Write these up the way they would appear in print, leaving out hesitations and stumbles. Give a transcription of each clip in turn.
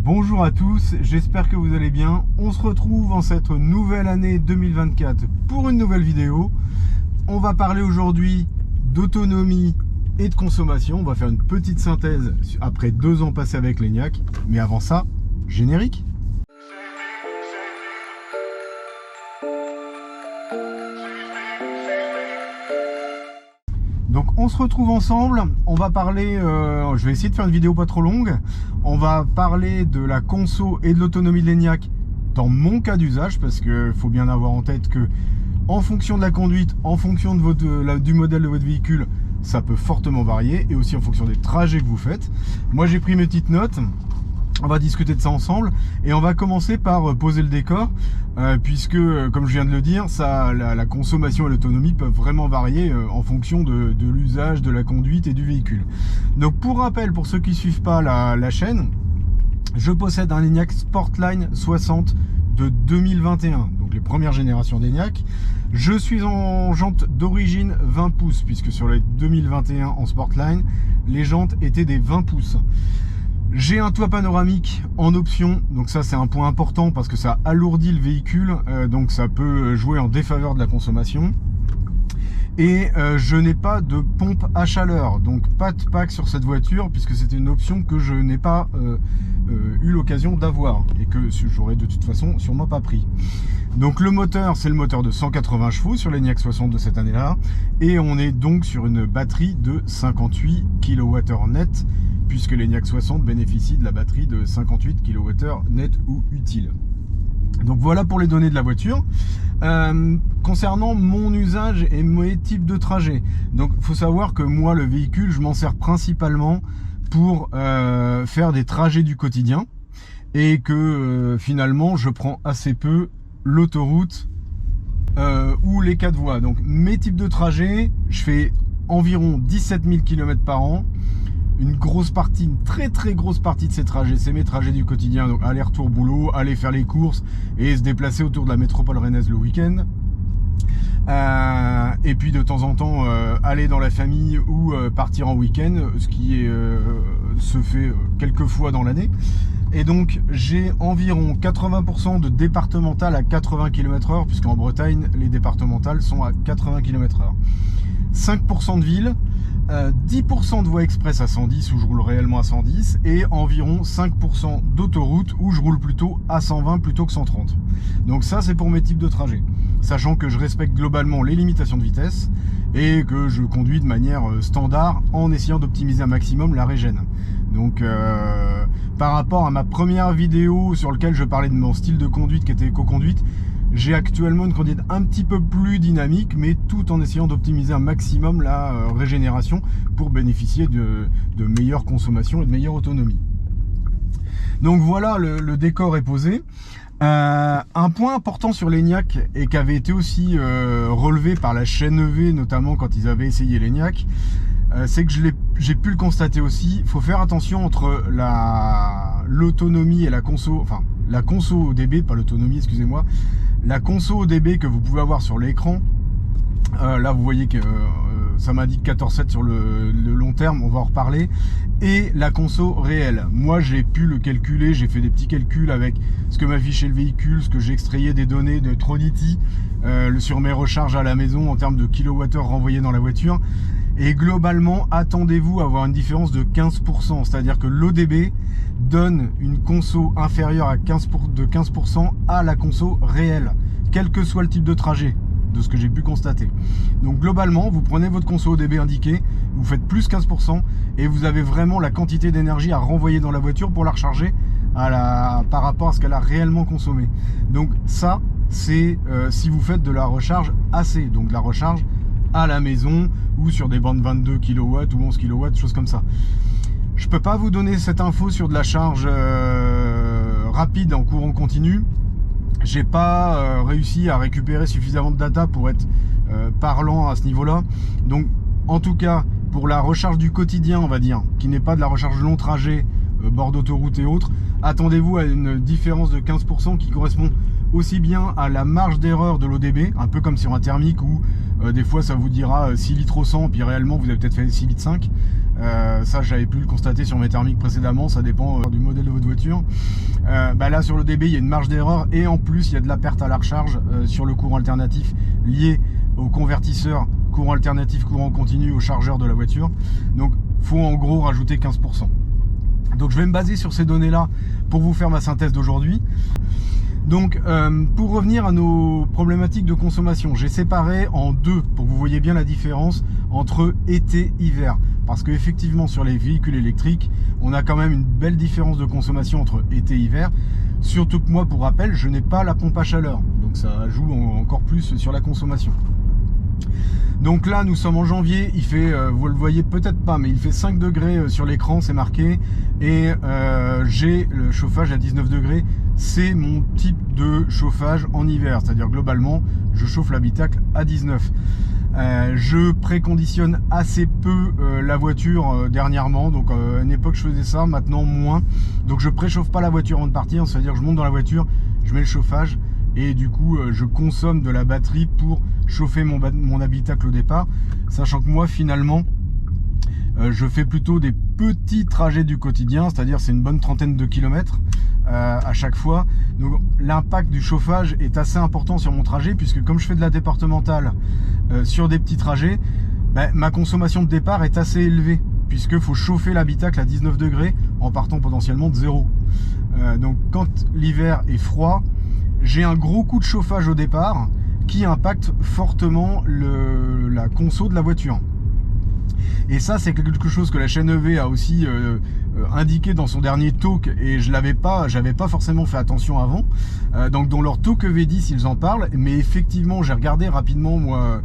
Bonjour à tous, j'espère que vous allez bien. On se retrouve en cette nouvelle année 2024 pour une nouvelle vidéo. On va parler aujourd'hui d'autonomie et de consommation. On va faire une petite synthèse après 2 ans passés avec l'ENIAC. Mais avant ça, générique. Donc on se retrouve ensemble, on va parler, je vais essayer de faire une vidéo pas trop longue, on va parler de la conso et de l'autonomie de l'ENIAC dans mon cas d'usage, parce qu'il faut bien avoir en tête que en fonction de la conduite, en fonction de du modèle de votre véhicule, ça peut fortement varier, et aussi en fonction des trajets que vous faites. Moi j'ai pris mes petites notes. On va discuter de ça ensemble et on va commencer par poser le décor puisque, comme je viens de le dire, la consommation et l'autonomie peuvent vraiment varier en fonction de l'usage, de la conduite et du véhicule. Donc pour rappel, pour ceux qui ne suivent pas la chaîne, je possède un ENIAC Sportline 60 de 2021, donc les premières générations d'ENIAC. Je suis en jantes d'origine 20 pouces puisque sur les 2021 en Sportline, les jantes étaient des 20 pouces. J'ai un toit panoramique en option, donc ça c'est un point important parce que ça alourdit le véhicule, donc ça peut jouer en défaveur de la consommation. Et je n'ai pas de pompe à chaleur, donc pas de pack sur cette voiture puisque c'était une option que je n'ai pas eu l'occasion d'avoir et que j'aurais de toute façon sûrement pas pris. Donc le moteur, c'est le moteur de 180 chevaux sur l'ENIAC 60 de cette année-là, et on est donc sur une batterie de 58 kWh net, puisque l'ENIAC 60 bénéficie de la batterie de 58 kWh net ou utile. Donc voilà pour les données de la voiture. Concernant mon usage et mes types de trajets, donc il faut savoir que moi le véhicule, je m'en sers principalement pour faire des trajets du quotidien, et que finalement je prends assez peu l'autoroute ou les 4 voies. Donc mes types de trajets, je fais environ 17 000 km par an. Une grosse partie, une très grosse partie de ces trajets, c'est mes trajets du quotidien, donc aller-retour boulot, aller faire les courses et se déplacer autour de la métropole rennaise le week-end. Et puis de temps en temps aller dans la famille ou partir en week-end, ce qui se fait quelques fois dans l'année. Et donc j'ai environ 80% de départementales à 80 km/h, puisqu'en Bretagne les départementales sont à 80 km/h. 5% de ville, 10% de voies express à 110 où je roule réellement à 110, et environ 5% d'autoroute où je roule plutôt à 120 plutôt que 130. Donc ça c'est pour mes types de trajets, sachant que je respecte globalement les limitations de vitesse et que je conduis de manière standard en essayant d'optimiser un maximum la régène. Donc par rapport à ma première vidéo sur laquelle je parlais de mon style de conduite qui était éco-conduite, j'ai actuellement une conduite un petit peu plus dynamique, mais tout en essayant d'optimiser un maximum la régénération pour bénéficier de meilleures consommations et de meilleure autonomie. Donc voilà, le décor est posé. Un point important sur l'ENIAC, et qui avait été aussi relevé par la chaîne EV, notamment quand ils avaient essayé l'ENIAC, c'est que j'ai pu le constater aussi. Il faut faire attention entre l'autonomie et la conso, enfin la conso au dB, pas l'autonomie, excusez-moi, la conso au dB que vous pouvez avoir sur l'écran. Là vous voyez que ça m'indique 14,7 sur le long terme, on va en reparler, et la conso réelle. Moi j'ai pu le calculer, j'ai fait des petits calculs avec ce que m'affichait le véhicule, ce que j'ai extrayé des données de Tronity sur mes recharges à la maison en termes de kilowattheures renvoyés dans la voiture. Et globalement, attendez-vous à avoir une différence de 15%, c'est-à-dire que l'ODB donne une conso inférieure à 15% à la conso réelle, quel que soit le type de trajet, de ce que j'ai pu constater. Donc globalement, vous prenez votre conso ODB indiqué, vous faites plus 15% et vous avez vraiment la quantité d'énergie à renvoyer dans la voiture pour la recharger par rapport à ce qu'elle a réellement consommé. Donc ça, c'est si vous faites de la recharge AC, donc de la recharge à la maison ou sur des bandes 22 kW ou 11 kW, choses comme ça. Je peux pas vous donner cette info sur de la charge rapide en courant continu. J'ai pas réussi à récupérer suffisamment de data pour être parlant à ce niveau-là. Donc en tout cas pour la recharge du quotidien, on va dire, qui n'est pas de la recharge long trajet, bord d'autoroute et autres, attendez-vous à une différence de 15% qui correspond aussi bien à la marge d'erreur de l'ODB, un peu comme sur un thermique où des fois ça vous dira 6 litres au 100, puis réellement vous avez peut-être fait 6 litres 5. Ça, j'avais pu le constater sur mes thermiques précédemment, ça dépend du modèle de votre voiture. Là, sur le DB, il y a une marge d'erreur et en plus, il y a de la perte à la recharge sur le courant alternatif lié au convertisseur courant alternatif, courant continu au chargeur de la voiture. Donc, faut en gros rajouter 15%. Donc, je vais me baser sur ces données-là pour vous faire ma synthèse d'aujourd'hui. Donc, pour revenir à nos problématiques de consommation, j'ai séparé en deux pour que vous voyez bien la différence entre été et hiver. Parce qu'effectivement, sur les véhicules électriques, on a quand même une belle différence de consommation entre été et hiver. Surtout que moi, pour rappel, je n'ai pas la pompe à chaleur. Donc, ça joue encore plus sur la consommation. Donc là, nous sommes en janvier, il fait, vous le voyez peut-être pas, mais il fait 5 degrés sur l'écran, c'est marqué. Et j'ai le chauffage à 19 degrés. C'est mon type de chauffage en hiver. C'est-à-dire globalement, je chauffe l'habitacle à 19. Je préconditionne assez peu la voiture dernièrement. Donc à une époque, je faisais ça, maintenant moins. Donc je préchauffe pas la voiture avant de partir. C'est-à-dire que je monte dans la voiture, je mets le chauffage. Et du coup, je consomme de la batterie pour chauffer mon habitacle au départ. Sachant que moi, finalement, je fais plutôt des petits trajets du quotidien. C'est-à-dire, c'est une bonne trentaine de kilomètres à chaque fois. Donc, l'impact du chauffage est assez important sur mon trajet. Puisque comme je fais de la départementale sur des petits trajets, ma consommation de départ est assez élevée. Puisqu'il faut chauffer l'habitacle à 19 degrés en partant potentiellement de 0. Donc, quand l'hiver est froid, j'ai un gros coup de chauffage au départ qui impacte fortement la conso de la voiture. Et ça, c'est quelque chose que la chaîne EV a aussi indiqué dans son dernier talk et j'avais pas forcément fait attention avant. Donc dans leur talk EV10, ils en parlent, mais effectivement, j'ai regardé rapidement moi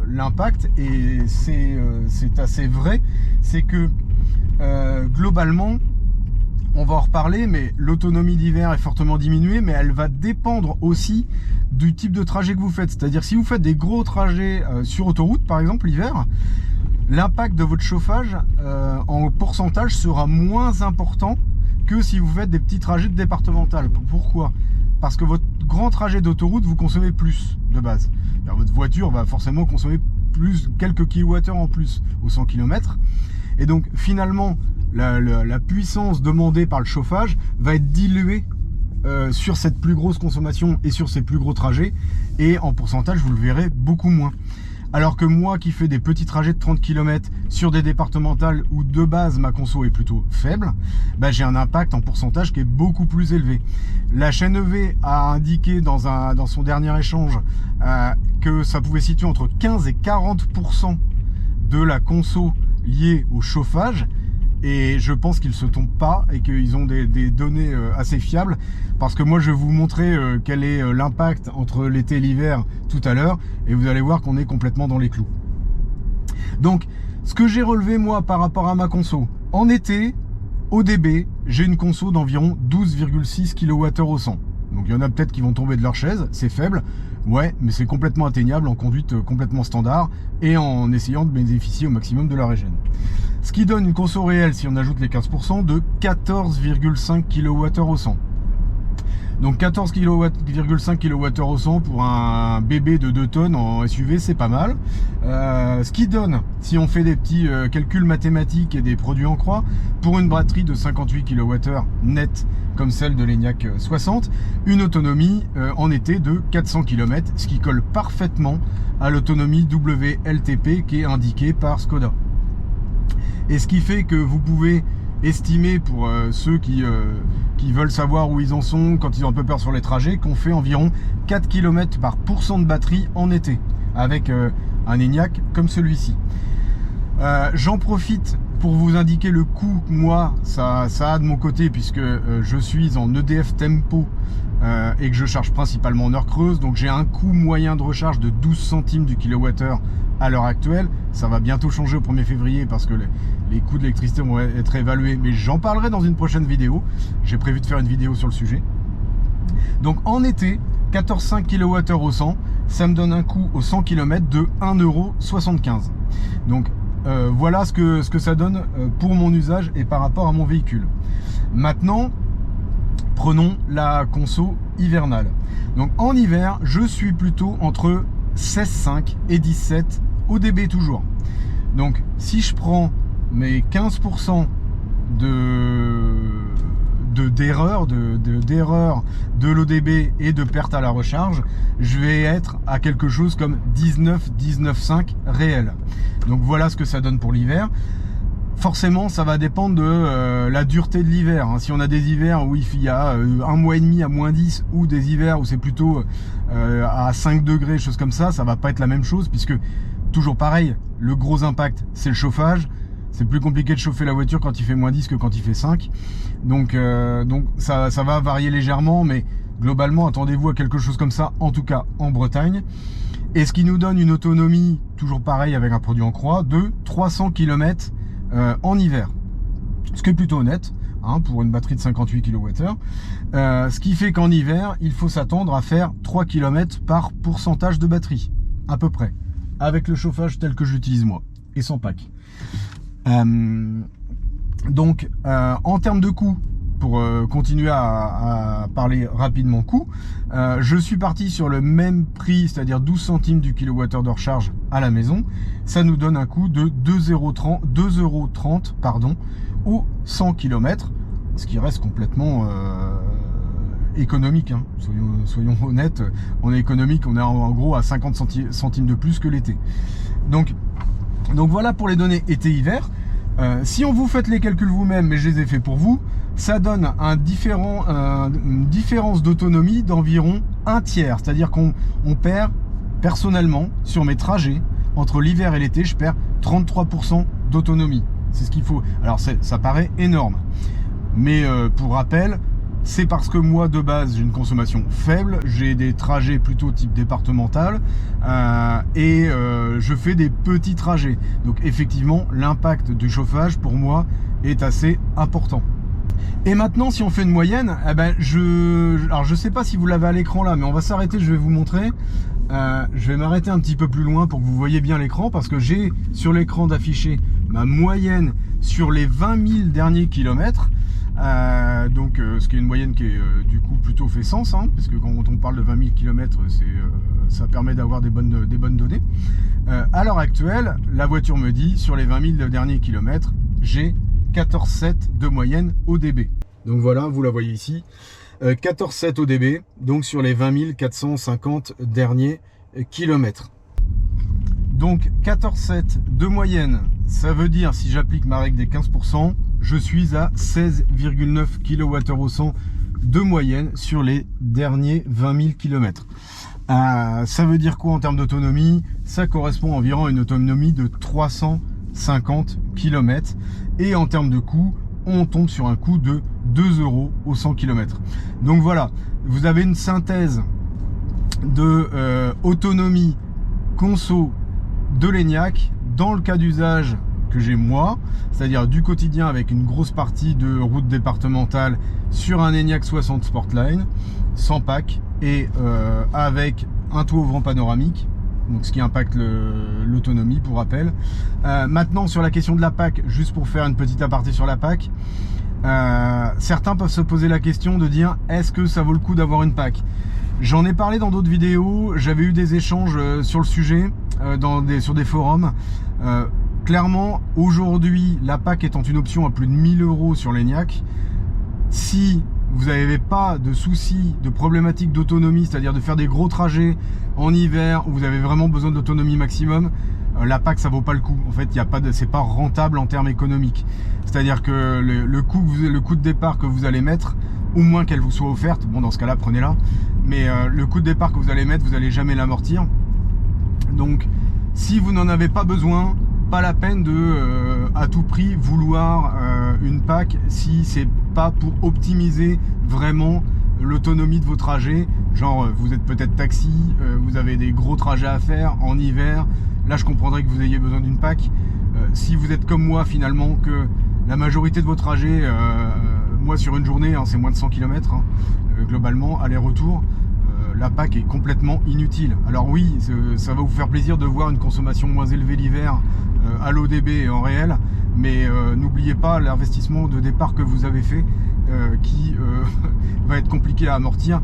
l'impact et c'est assez vrai. C'est que globalement, on va en reparler, mais l'autonomie d'hiver est fortement diminuée, mais elle va dépendre aussi du type de trajet que vous faites. C'est-à-dire si vous faites des gros trajets sur autoroute, par exemple l'hiver, l'impact de votre chauffage en pourcentage sera moins important que si vous faites des petits trajets de départemental. Pourquoi? Parce que votre grand trajet d'autoroute, vous consommez plus de base. Alors, votre voiture va forcément consommer plus, quelques kilowattheures en plus aux 100 km. Et donc finalement, la puissance demandée par le chauffage va être diluée sur cette plus grosse consommation et sur ces plus gros trajets. Et en pourcentage, vous le verrez beaucoup moins. Alors que moi qui fais des petits trajets de 30 km sur des départementales où de base ma conso est plutôt faible, j'ai un impact en pourcentage qui est beaucoup plus élevé. La chaîne EV a indiqué dans son dernier échange que ça pouvait situer entre 15 et 40% de la conso liée au chauffage. Et je pense qu'ils ne se trompent pas et qu'ils ont des données assez fiables. Parce que moi, je vais vous montrer quel est l'impact entre l'été et l'hiver tout à l'heure. Et vous allez voir qu'on est complètement dans les clous. Donc, ce que j'ai relevé, moi, par rapport à ma conso. En été, au DB, j'ai une conso d'environ 12,6 kWh au 100. Donc, il y en a peut-être qui vont tomber de leur chaise. C'est faible. Ouais, mais c'est complètement atteignable en conduite complètement standard et en essayant de bénéficier au maximum de la régène. Ce qui donne une conso réelle, si on ajoute les 15%, de 14,5 kWh au 100. Donc 14,5 kWh au 100 pour un bébé de 2 tonnes en SUV, c'est pas mal. Ce qui donne, si on fait des petits calculs mathématiques et des produits en croix, pour une batterie de 58 kWh net, comme celle de l'Enyaq 60, une autonomie en été de 400 km, ce qui colle parfaitement à l'autonomie WLTP qui est indiquée par Skoda. Et ce qui fait que vous pouvez estimer pour ceux qui veulent savoir où ils en sont quand ils ont un peu peur sur les trajets, qu'on fait environ 4 km par % de batterie en été avec un Enyaq comme celui-ci. J'en profite pour vous indiquer le coût. Moi, ça a de mon côté puisque je suis en EDF Tempo et que je charge principalement en heure creuse. Donc j'ai un coût moyen de recharge de 12 centimes du kilowattheure à l'heure actuelle. Ça va bientôt changer au 1er février parce que les coûts de l'électricité vont être évalués. Mais j'en parlerai dans une prochaine vidéo. J'ai prévu de faire une vidéo sur le sujet. Donc en été, 14,5 kWh au 100, ça me donne un coût au 100 km de 1,75 €. Donc voilà ce que ça donne pour mon usage et par rapport à mon véhicule. Maintenant, prenons la conso hivernale. Donc en hiver, je suis plutôt entre 16,5 et 17 au DB toujours. Donc si je prends mais 15% d'erreur de l'ODB et de perte à la recharge, je vais être à quelque chose comme 19,5 réel. Donc voilà ce que ça donne pour l'hiver. Forcément, ça va dépendre de la dureté de l'hiver. Si on a des hivers où il y a un mois et demi à moins 10 ou des hivers où c'est plutôt à 5 degrés, choses comme ça va pas être la même chose puisque, toujours pareil, le gros impact, c'est le chauffage. C'est plus compliqué de chauffer la voiture quand il fait moins 10 que quand il fait 5. Donc ça va varier légèrement, mais globalement, attendez-vous à quelque chose comme ça, en tout cas en Bretagne. Et ce qui nous donne une autonomie, toujours pareil avec un produit en croix, de 300 km en hiver. Ce qui est plutôt honnête pour une batterie de 58 kWh. Ce qui fait qu'en hiver, il faut s'attendre à faire 3 km par pourcentage de batterie, à peu près, avec le chauffage tel que j'utilise moi, et sans pack. Donc en termes de coût, pour continuer à parler rapidement coût, je suis parti sur le même prix, c'est-à-dire 12 centimes du kilowattheure de recharge à la maison. Ça nous donne un coût de 2,30 € au 100 km, ce qui reste complètement économique. Soyons honnêtes, on est économique, on est en gros à 50 centimes de plus que l'été. Donc voilà pour les données été-hiver. Si on vous faites les calculs vous-même, mais je les ai fait pour vous, ça donne une différence d'autonomie d'environ un tiers. C'est-à-dire qu'on perd, personnellement, sur mes trajets, entre l'hiver et l'été, je perds 33% d'autonomie. C'est ce qu'il faut. Alors ça paraît énorme. Mais pour rappel, c'est parce que moi, de base, j'ai une consommation faible, j'ai des trajets plutôt type départemental et je fais des petits trajets. Donc effectivement, l'impact du chauffage, pour moi, est assez important. Et maintenant, si on fait une moyenne, alors je sais pas si vous l'avez à l'écran là, mais on va s'arrêter, je vais vous montrer. Je vais m'arrêter un petit peu plus loin pour que vous voyez bien l'écran, parce que j'ai sur l'écran d'afficher ma moyenne sur les 20 000 derniers kilomètres. Ce qui est une moyenne qui est du coup plutôt fait sens, parce que quand on parle de 20 000 km, ça permet d'avoir des bonnes données. À l'heure actuelle, la voiture me dit, sur les 20 000 derniers kilomètres, j'ai 14,7 de moyenne ODB. Donc voilà, vous la voyez ici, 14,7 ODB, donc sur les 20 450 derniers kilomètres. Donc 14,7 de moyenne, ça veut dire, si j'applique ma règle des 15%, je suis à 16,9 kWh au 100 de moyenne sur les derniers 20 000 km. Ça veut dire quoi en termes d'autonomie? Ça correspond environ à une autonomie de 350 km. Et en termes de coût, on tombe sur un coût de 2 € au 100 km. Donc voilà, vous avez une synthèse de autonomie conso de l'Enyaq dans le cas d'usage que j'ai moi, c'est-à-dire du quotidien avec une grosse partie de route départementale sur un Enyaq 60 Sportline sans pack et avec un toit ouvrant panoramique, donc ce qui impacte l'autonomie pour rappel. Maintenant sur la question de la pack, juste pour faire une petite aparté sur la pack, certains peuvent se poser la question de dire est-ce que ça vaut le coup d'avoir une pack? J'en ai parlé dans d'autres vidéos, j'avais eu des échanges sur le sujet sur des forums. Clairement, aujourd'hui, la pack étant une option à plus de 1000 € sur l'Enyaq, si vous n'avez pas de soucis, de problématiques d'autonomie, c'est-à-dire de faire des gros trajets en hiver où vous avez vraiment besoin d'autonomie maximum, la pack ça vaut pas le coup. En fait, c'est pas rentable en termes économiques. C'est-à-dire que le coût de départ que vous allez mettre, au moins qu'elle vous soit offerte, bon dans ce cas-là prenez-la, mais le coût de départ que vous allez mettre, vous allez jamais l'amortir. Donc si vous n'en avez pas besoin, pas la peine de à tout prix vouloir une pack si c'est pas pour optimiser vraiment l'autonomie de vos trajets. Genre vous êtes peut-être taxi, vous avez des gros trajets à faire en hiver, là je comprendrais que vous ayez besoin d'une pack. Si vous êtes comme moi finalement, que la majorité de vos trajets, moi sur une journée c'est moins de 100 km globalement, aller-retour, la pack est complètement inutile. Alors oui, ça va vous faire plaisir de voir une consommation moins élevée l'hiver à l'ODB et en réel, mais n'oubliez pas l'investissement de départ que vous avez fait qui va être compliqué à amortir.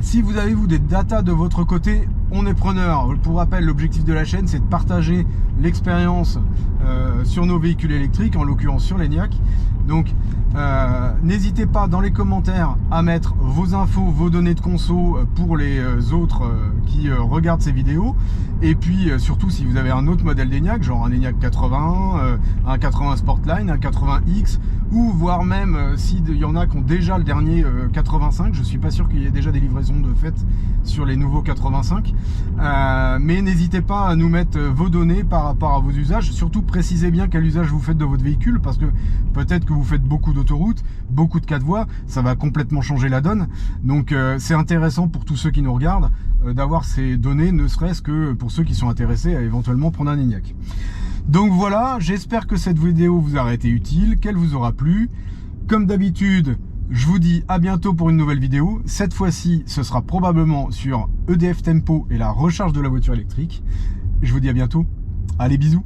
Si vous avez des datas de votre côté, on est preneur. Pour rappel, l'objectif de la chaîne, c'est de partager l'expérience sur nos véhicules électriques, en l'occurrence sur l'ENIAC. Donc n'hésitez pas dans les commentaires à mettre vos infos, vos données de conso pour les autres qui regardent ces vidéos. Et puis surtout si vous avez un autre modèle d'ENIAC, genre un ENIAC 80, un 80 Sportline, un 80X, ou voire même s'il y en a qui ont déjà le dernier 85, je suis pas sûr qu'il y ait déjà des livraisons de fait sur les nouveaux 85, mais n'hésitez pas à nous mettre vos données par rapport à vos usages. Surtout précisez bien quel usage vous faites de votre véhicule, parce que peut-être que vous faites beaucoup d'autoroutes, beaucoup de 4 voies, ça va complètement changer la donne. Donc c'est intéressant pour tous ceux qui nous regardent d'avoir ces données, ne serait-ce que pour ceux qui sont intéressés à éventuellement prendre un ENIAC. Donc voilà, j'espère que cette vidéo vous aura été utile, qu'elle vous aura plu. Comme d'habitude, je vous dis à bientôt pour une nouvelle vidéo. Cette fois-ci, ce sera probablement sur EDF Tempo et la recharge de la voiture électrique. Je vous dis à bientôt. Allez, bisous.